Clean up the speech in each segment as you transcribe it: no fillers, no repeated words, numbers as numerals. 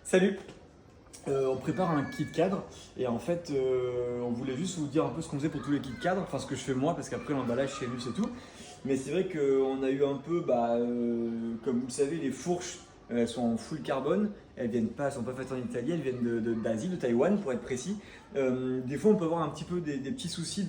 Salut. On prépare un kit cadre et en fait on voulait juste vous dire un peu ce qu'on faisait pour tous les kits cadres, enfin ce que je fais moi parce qu'après l'emballage chez nous c'est tout. Mais c'est vrai qu'on a eu un peu, comme vous le savez, les fourches elles sont en full carbone, elles sont pas faites en Italie, elles viennent d'Asie, de Taïwan pour être précis. Des fois on peut avoir un petit peu des petits soucis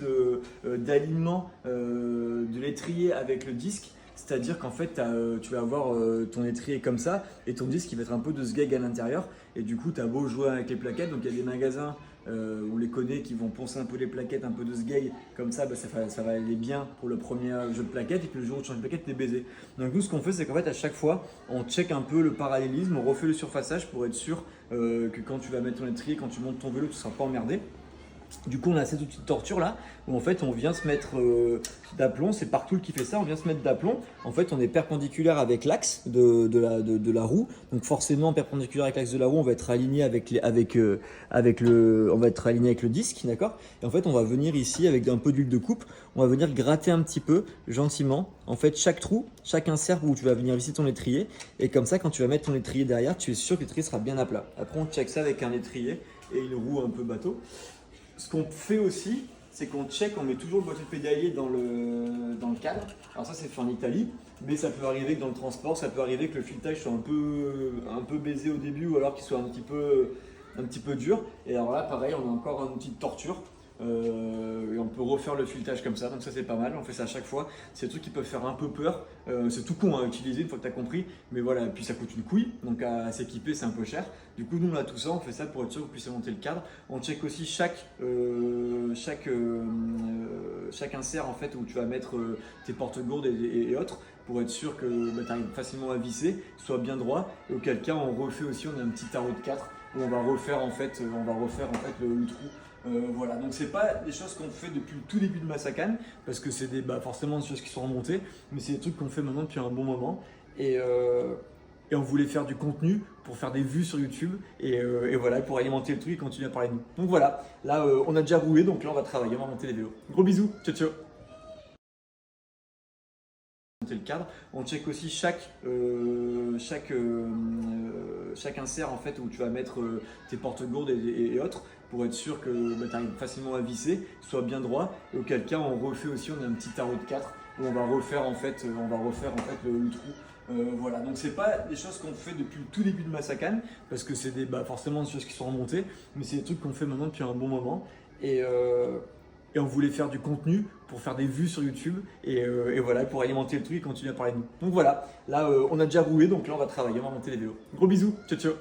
d'alignement de l'étrier avec le disque. C'est-à-dire qu'en fait, tu vas avoir ton étrier comme ça et ton disque qui va être un peu de sgeg à l'intérieur. Et du coup, tu as beau jouer avec les plaquettes. Donc, il y a des magasins, on les connaît, qui vont poncer un peu les plaquettes, un peu de sgeg. Comme ça, ça va aller bien pour le premier jeu de plaquettes. Et puis le jour où tu changes de plaquette, tu es baisé. Donc, nous, ce qu'on fait, c'est qu'en fait, à chaque fois, on check un peu le parallélisme, on refait le surfaçage pour être sûr que quand tu vas mettre ton étrier, quand tu montes ton vélo, tu ne seras pas emmerdé. Du coup, on a cette outil de torture là où en fait on vient se mettre d'aplomb. C'est Partool qui fait ça. On vient se mettre d'aplomb. En fait, on est perpendiculaire avec l'axe de la roue. Donc, forcément, perpendiculaire avec l'axe de la roue, on va être aligné on va être aligné avec le disque, d'accord. Et en fait, on va venir ici avec un peu d'huile de coupe. On va venir gratter un petit peu, gentiment. En fait, chaque trou, chaque insert où tu vas venir visser ton étrier. Et comme ça, quand tu vas mettre ton étrier derrière, tu es sûr que l'étrier sera bien à plat. Après, on check ça avec un étrier et une roue un peu bateau. Ce qu'on fait aussi, c'est qu'on check, on met toujours le boîtier de pédalier dans le cadre. Alors ça, c'est fait en Italie, mais ça peut arriver que dans le transport, ça peut arriver que le filetage soit un peu baisé au début ou alors qu'il soit un petit peu dur. Et alors là, pareil, on a encore un outil de torture. Et on peut refaire le filetage comme ça, donc ça c'est pas mal, on fait ça à chaque fois. C'est des trucs qui peuvent faire un peu peur, c'est tout con à utiliser une fois que tu as compris, mais voilà, puis ça coûte une couille, donc à s'équiper c'est un peu cher. Du coup nous on a tout ça, on fait ça pour être sûr que vous puissiez monter le cadre. On check aussi chaque insert en fait où tu vas mettre tes porte-gourdes et autres pour être sûr que tu arrives facilement à visser, soit bien droit, et auquel cas on refait aussi, on a un petit tarot de 4 où on va refaire en fait, le trou. Voilà, donc c'est pas des choses qu'on fait depuis le tout début de Masakan, parce que c'est forcément des choses qui sont remontées, mais c'est des trucs qu'on fait maintenant depuis un bon moment. Et on voulait faire du contenu pour faire des vues sur YouTube et voilà, pour alimenter le truc et continuer à parler de nous. Donc voilà, là on a déjà roulé, donc là on va travailler, on va monter les vidéos. Gros bisous, ciao ciao. Le cadre. On check aussi chaque insert en fait où tu vas mettre tes porte-gourdes et autres pour être sûr que tu arrives facilement à visser, soit bien droit, et auquel cas on refait aussi, on a un petit tarot de 4 où on va refaire le trou. Voilà, donc c'est pas des choses qu'on fait depuis le tout début de Masakan parce que c'est forcément des choses qui sont remontées, mais c'est des trucs qu'on fait maintenant depuis un bon moment. Et on voulait faire du contenu pour faire des vues sur YouTube et voilà, pour alimenter le truc et continuer à parler de nous. Donc voilà, là on a déjà roulé, donc là on va travailler, on va monter les vidéos. Gros bisous, ciao ciao.